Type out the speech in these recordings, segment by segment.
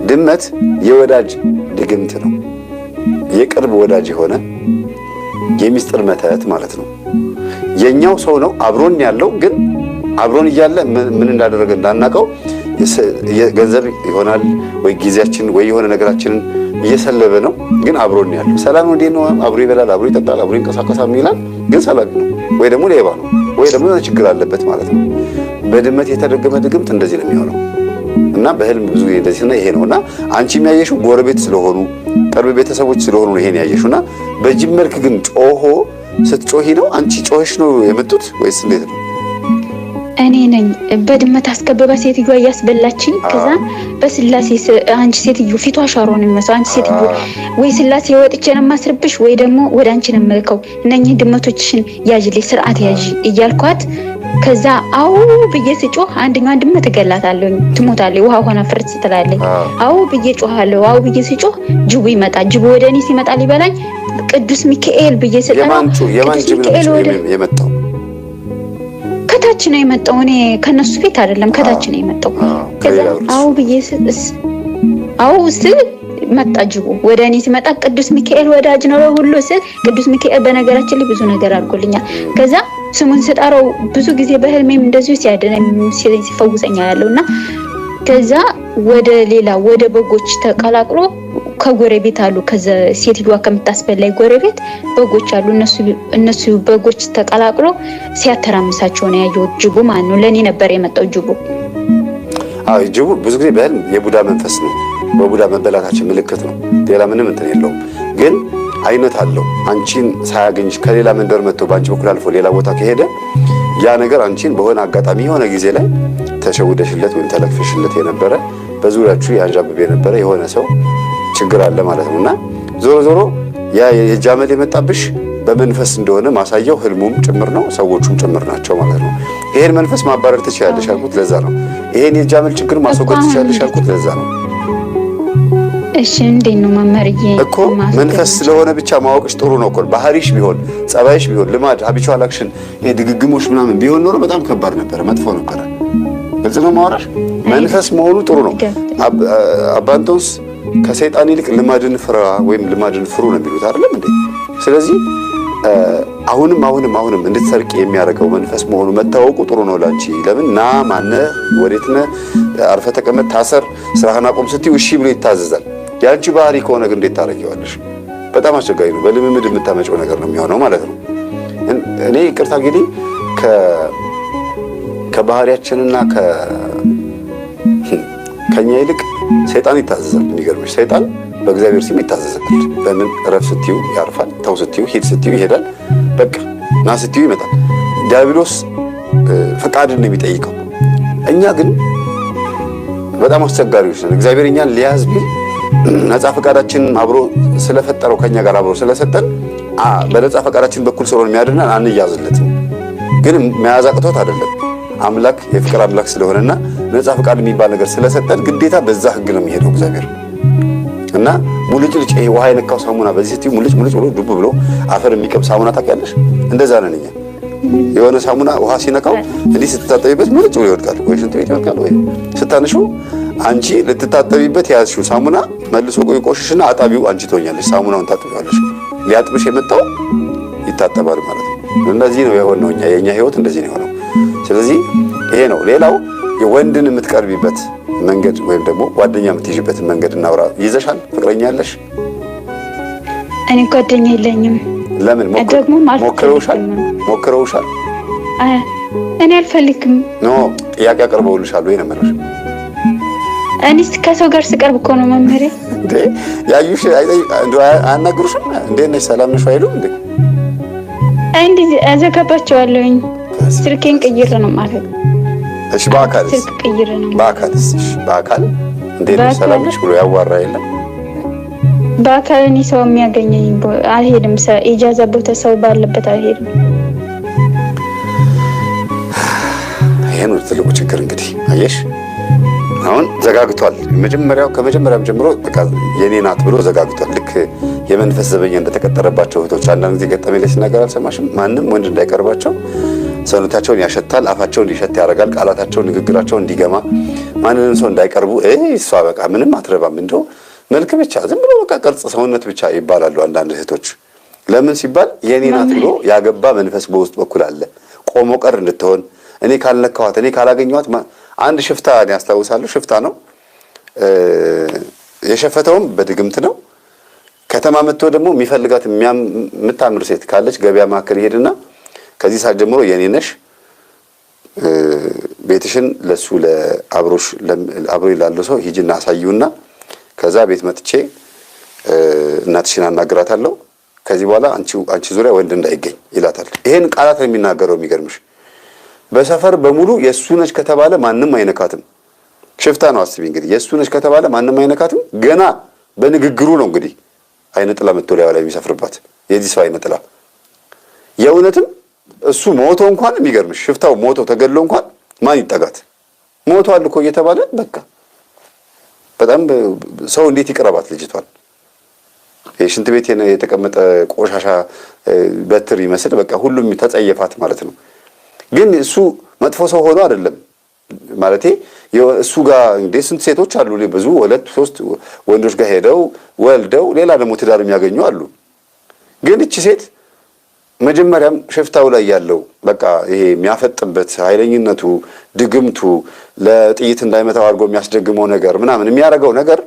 ድመት የወዳጅ ድግምት ነው። የቅርብ ወዳጅ የሆነ የሚስጥር መተት ማለት ነው። የኛው ሰው ነው አብሮን ያለው፣ ግን አብሮን እያለ ምን እንዳደረገ እንዳናቀው ገንዘብ ይሆናል ወይ ጊዜያችን ወይ የሆነ ነገራችንን እየሰለበ ነው፣ ግን አብሮን ያለው ሰላም ነው። ነው አብሮ ይበላል፣ አብሮ ይጠጣል፣ አብሮ ይንቀሳቀሳል ይላል፣ ግን ሰላም ነው ወይ ደግሞ ሌባ ነው ወይ ደግሞ ችግር አለበት ማለት ነው። በድመት የተደገመ ድግምት እንደዚህ ነው የሚሆነው። እና በህልም ብዙ ጊዜ እንደዚህ ነው። ይሄ ነውና አንቺ የሚያየሽው ጎረቤት ስለሆኑ ቅርብ ቤተሰቦች ስለሆኑ ነው ይሄን ያየሽውና በጅብ መልክ ግን ጮሆ ስትጮሂ ነው አንቺ ጮህሽ ነው የመጡት ወይስ እንዴት ነው? እኔ ነኝ በድመት አስከበባ ሴትዮዋ እያስበላችኝ። ከዛ በስላሴ አንቺ ሴትዮ ፊቷ ሻሮ ነው የሚመስለው። አንቺ ሴትዮ ወይ ስላሴ ወጥቼ ነው የማስርብሽ ወይ ደግሞ ወደ አንቺ ነው የምልከው። እነኚህ ድመቶችሽን ያዥልኝ ስርዓት ያዥ እያልኳት ከዛ አው ብዬ ስጮህ አንደኛው ድመት እገላታለሁ፣ ትሞታለች፣ ውሃ ሆና ፍርስ ትላለች። አው ብዬ ጮሃለሁ፣ አው ብዬ ስጮህ ጅቡ ይመጣል። ጅቡ ወደ እኔ ሲመጣ ሊበላኝ ቅዱስ ሚካኤል ብዬ ስጠራ የማን ጅብ ነው የመጣው? ከታች ነው የመጣው። እኔ ከነሱ ፊት አይደለም ከታች ነው የመጣው። ከዛ አው ብዬ አው መጣ ጅቡ ወደ እኔ ሲመጣ ቅዱስ ሚካኤል ወዳጅ ነው ሁሉ ስል ቅዱስ ሚካኤል በነገራችን ላይ ብዙ ነገር አድርጎልኛል። ከዛ ስሙን ስጠራው ብዙ ጊዜ በህልሜም እንደዚሁ ሲያድነኝ ሲፈውሰኛ ያለውና ከዛ ወደ ሌላ ወደ በጎች ተቀላቅሎ ከጎረቤት አሉ ከዛ ሴትዮዋ ከምታስበላይ ጎረቤት በጎች አሉ። እነሱ በጎች ተቀላቅሎ ሲያተራምሳቸው ነው ያየው። ጅቡ ማን ነው? ለኔ ነበር የመጣው ጅቡ። ጅቡ ብዙ ጊዜ በህልም የቡዳ መንፈስ ነው። በቡዳ መበላታችን ምልክት ነው። ሌላ ምንም እንትን የለውም። ግን አይነት አለው። አንቺን ሳያገኝሽ ከሌላ መንደር መጥቶ ባንቺ በኩል አልፎ ሌላ ቦታ ከሄደ ያ ነገር አንቺን በሆነ አጋጣሚ የሆነ ጊዜ ላይ ተሸውደሽለት ወይም ተለክፈሽለት የነበረ በዙሪያችሁ ያንዣብብ የነበረ የሆነ ሰው ችግር አለ ማለት ነውና ዞሮ ዞሮ ያ የጃመል የመጣብሽ በመንፈስ እንደሆነ ማሳየው ህልሙም ጭምር ነው፣ ሰዎቹም ጭምር ናቸው ማለት ነው። ይሄን መንፈስ ማባረር ትችያለሽ ያልኩት ለዛ ነው። ይሄን የጃመል ችግር ማስወገድ ትችያለሽ ያልኩት ለዛ ነው። እሺ እንዴት ነው መመርዬ? እኮ መንፈስ ስለሆነ ብቻ ማወቅሽ ጥሩ ነው እኮ። ባህሪሽ ቢሆን ጸባይሽ ቢሆን ልማድ ሀቢቹዋል አክሽን ድግግሞሽ ምናምን ቢሆን ኖሮ በጣም ከባድ ነበረ፣ መጥፎ ነበረ። ግልጽ ነው ማውራሽ። መንፈስ መሆኑ ጥሩ ነው። አባንቶስ ከሰይጣን ይልቅ ልማድን ፍራ ወይም ልማድን ፍሩ ነው የሚሉት አይደለም እንዴ? ስለዚህ አሁንም እንድትሰርቂ የሚያደርገው መንፈስ መሆኑ መታወቁ ጥሩ ነው ላንቺ። ለምን ና ማነህ ወዴት ነህ አርፈ ተቀመጥ ታሰር ስራህን አቁም ስትይው እሺ ብሎ ይታዘዛል። ያንቺ ባህሪ ከሆነ ግን እንዴት ታረጊዋለሽ? በጣም አስቸጋሪ ነው። በልምምድ የምታመጪው ነገር ነው የሚሆነው ማለት ነው። እኔ ይቅርታ እንግዲህ ከባህሪያችንና ከኛ ይልቅ ሰይጣን ይታዘዛል። የሚገርምሽ ሰይጣን በእግዚአብሔር ስም ይታዘዛል። በምን ረፍ ስትዩ ያርፋል፣ ተው ስትዩ ሂድ ስትዩ ይሄዳል፣ በቃ ና ስትዩ ይመጣል። ዲያብሎስ ፈቃድን ነው የሚጠይቀው። እኛ ግን በጣም አስቸጋሪዎች ነን። እግዚአብሔር እኛን ሊያዝ ቢል ነፃ ፈቃዳችን አብሮ ስለፈጠረው ከኛ ጋር አብሮ ስለሰጠን በነፃ ፈቃዳችን በኩል ስለሆነ የሚያድነን አንያዝለትም። ግን መያዝ አቅቶት አይደለም። አምላክ የፍቅር አምላክ ስለሆነና ነፃ ፈቃድ የሚባል ነገር ስለሰጠን ግዴታ በዛ ህግ ነው የሚሄደው እግዚአብሔር። እና ሙልጭልጭ ውሃ የነካው ሳሙና በዚህ ስትዩ ሙልጭ ብሎ ዱብ ብሎ አፈር የሚቀብ ሳሙና ታውቂያለሽ? እንደዛ ነን እኛ። የሆነ ሳሙና ውሃ ሲነካው እንዲህ ስትታጠቢበት ሙልጭ ብሎ ይወድቃል፣ ወይ ሽንት ቤት ይወድቃል፣ ወይ ስታንሹ አንቺ ልትታጠቢበት ያዝሽው ሳሙና መልሶ ቆሽሽና አጣቢው አንቺ ትሆኛለሽ። ሳሙናውን ታጥቢዋለሽ። ሊያጥብሽ የመጣው ይታጠባል ማለት ነው። እንደዚህ ነው የሆነው። የኛ ህይወት እንደዚህ ነው የሆነው። ስለዚህ ይሄ ነው። ሌላው የወንድን የምትቀርቢበት መንገድ ወይም ደግሞ ጓደኛ የምትይዥበትን መንገድ እናውራ። ይዘሻል? ፍቅረኛ ያለሽ? እኔ ጓደኛ የለኝም። ለምን? ሞክረውሻል? እኔ አልፈልግም። ኖ ጥያቄ አቅርበውልሻል ወይ ነው የምልሽ? እኔስ ከሰው ጋር ስቀርብ እኮ ነው መምህሬ። እንዴ ያዩሽ አያናግሩሽም? እንዴት ነሽ ሰላም ነሽ አይሉም እንዴ? እንዴ አዘጋባቸዋለሁኝ። ስልኬን ቀይር ነው ማለት። እሺ በአካል ስልክ ቀይር ነው። በአካል እንዴት ነሽ ሰላም ነሽ ብሎ ያዋራ የለም? በአካል እኔ ሰው የሚያገኘኝ አልሄድም። ኢጃዛ ቦታ ሰው ባለበት አልሄድም። ይሄ ነው ትልቁ ችግር እንግዲህ አየሽ። አሁን ዘጋግቷል። ከመጀመሪያም ጀምሮ በቃ የኔ ናት ብሎ ዘጋግቷል። ልክ የመንፈስ ዘበኛ እንደተቀጠረባቸው እህቶች አንዳንድ ጊዜ ገጠመኝ ላይ ሲናገር አልሰማሽም? ማንም ወንድ እንዳይቀርባቸው ሰውነታቸውን ያሸታል፣ አፋቸውን እንዲሸት ያደርጋል፣ ቃላታቸውን ንግግራቸውን እንዲገማ ማንንም ሰው እንዳይቀርቡ እሷ በቃ ምንም አትረባም እንደው መልክ ብቻ ዝም ብሎ በቃ ቅርጽ ሰውነት ብቻ ይባላሉ አንዳንድ እህቶች። ለምን ሲባል የኔ ናት ብሎ ያገባ መንፈስ በውስጥ በኩል አለ። ቆሞ ቀር እንድትሆን እኔ ካልነካኋት እኔ ካላገኘኋት አንድ ሽፍታ እኔ ያስታውሳለሁ። ሽፍታ ነው የሸፈተውም በድግምት ነው። ከተማ መጥቶ ደግሞ የሚፈልጋት የምታምር ሴት ካለች ገበያ ማዕከል ይሄድና ከዚህ ሰዓት ጀምሮ የኔ ነሽ ቤትሽን ለሱ ለአብሮሽ አብሮ ላለው ሰው ሂጂና አሳዩና ከዛ ቤት መጥቼ እናትሽን አናግራታለሁ ከዚህ በኋላ አንቺ ዙሪያ ወንድ እንዳይገኝ ይላታል። ይሄን ቃላት ነው የሚናገረው። የሚገርምሽ በሰፈር በሙሉ የሱ ነች ከተባለ ማንም አይነካትም። ሽፍታ ነው አስቢ እንግዲህ የሱ ነች ከተባለ ማንም አይነካትም። ገና በንግግሩ ነው እንግዲህ አይነ ጥላ መጥቶ ላይ የሚሰፍርባት የዚህ ሰው አይነ ጥላ የእውነትም እሱ ሞቶ እንኳን የሚገርምሽ ሽፍታው ሞቶ ተገድሎ እንኳን ማን ይጠጋት? ሞቷል እኮ እየተባለ በቃ በጣም ሰው እንዴት ይቀርባት ልጅቷን? የሽንት ቤት የተቀመጠ ቆሻሻ በትር ይመስል በቃ ሁሉም ተጸየፋት ማለት ነው። ግን እሱ መጥፎ ሰው ሆኖ አይደለም ማለቴ እሱ ጋር እንደ ስንት ሴቶች አሉ ብዙ 2-3 ወንዶች ጋር ሄደው ወልደው ሌላ ደግሞ ትዳር የሚያገኙ አሉ። ግን እቺ ሴት መጀመሪያም ሽፍታው ላይ ያለው በቃ ይሄ የሚያፈጥበት ኃይለኝነቱ ድግምቱ ለጥይት እንዳይመታው አድርጎ የሚያስደግመው ነገር ምናምን የሚያደርገው ነገር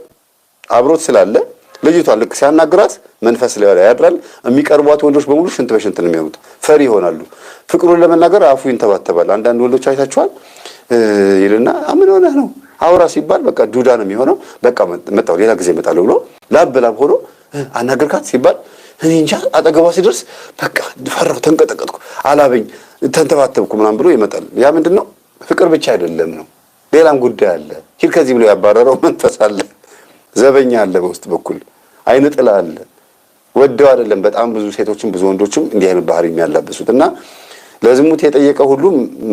አብሮት ስላለ ልጅቷ ልክ ሲያናግራት መንፈስ ላይ ያድራል። የሚቀርቧት ወንዶች በሙሉ ሽንት በሽንት ነው የሚሆኑት፣ ፈሪ ይሆናሉ። ፍቅሩን ለመናገር አፉ ይንተባተባል። አንዳንድ ወንዶች አይታችኋል ይልና ምን ሆነህ ነው አውራ ሲባል በቃ ዱዳ ነው የሚሆነው። በቃ መጣው ሌላ ጊዜ እመጣለሁ ብሎ ላብ ሆኖ አናገርካት ሲባል እኔ እንጃ አጠገቧ ሲደርስ በቃ ፈራሁ፣ ተንቀጠቀጥኩ፣ አላበኝ፣ ተንተባተብኩ ምናምን ብሎ ይመጣል። ያ ምንድነው? ፍቅር ብቻ አይደለም ነው፣ ሌላም ጉዳይ አለ። ሂድ ከዚህ ብሎ ያባረረው መንፈስ አለ፣ ዘበኛ አለ፣ በውስጥ በኩል አይነ ጥላ አለ። ወደው አይደለም በጣም ብዙ ሴቶችም ብዙ ወንዶችም እንዲህ አይነት ባህሪ የሚያላብሱት እና ለዝሙት የጠየቀ ሁሉ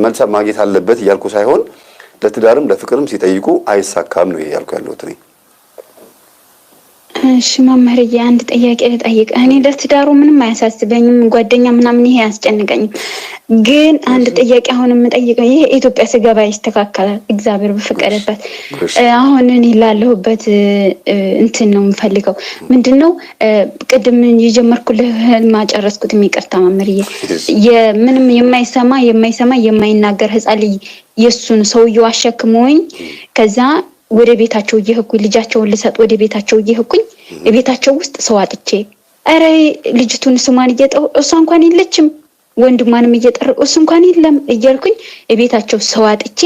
መልስ ማግኘት አለበት እያልኩ ሳይሆን ለትዳርም ለፍቅርም ሲጠይቁ አይሳካም ነው እያልኩ ያለሁት እኔ። እሺ መምህርዬ አንድ ጥያቄ ልጠይቅ። እኔ ለትዳሩ ምንም አያሳስበኝም፣ ጓደኛ ምናምን ይሄ አያስጨንቀኝም። ግን አንድ ጥያቄ አሁን የምጠይቀው ይሄ ኢትዮጵያ ስገባ ይስተካከላል እግዚአብሔር በፈቀደበት። አሁን እኔ ላለሁበት እንትን ነው የምፈልገው ምንድነው ቅድም የጀመርኩልህ ማጨረስኩት የሚቀርታ መምህርዬ የምንም የማይሰማ የማይናገር ህፃን ልጅ የሱን ሰውየው አሸክሞኝ ከዛ ወደ ቤታቸው እየሄድኩኝ ልጃቸውን ልሰጥ ወደ ቤታቸው እየሄድኩኝ ቤታቸው ውስጥ ሰው አጥቼ አረ ልጅቱን ስሟን እየጠው እሷ እንኳን የለችም ወንድሟንም እየጠረቁ እሱ እንኳን የለም እያልኩኝ ቤታቸው ሰው አጥቼ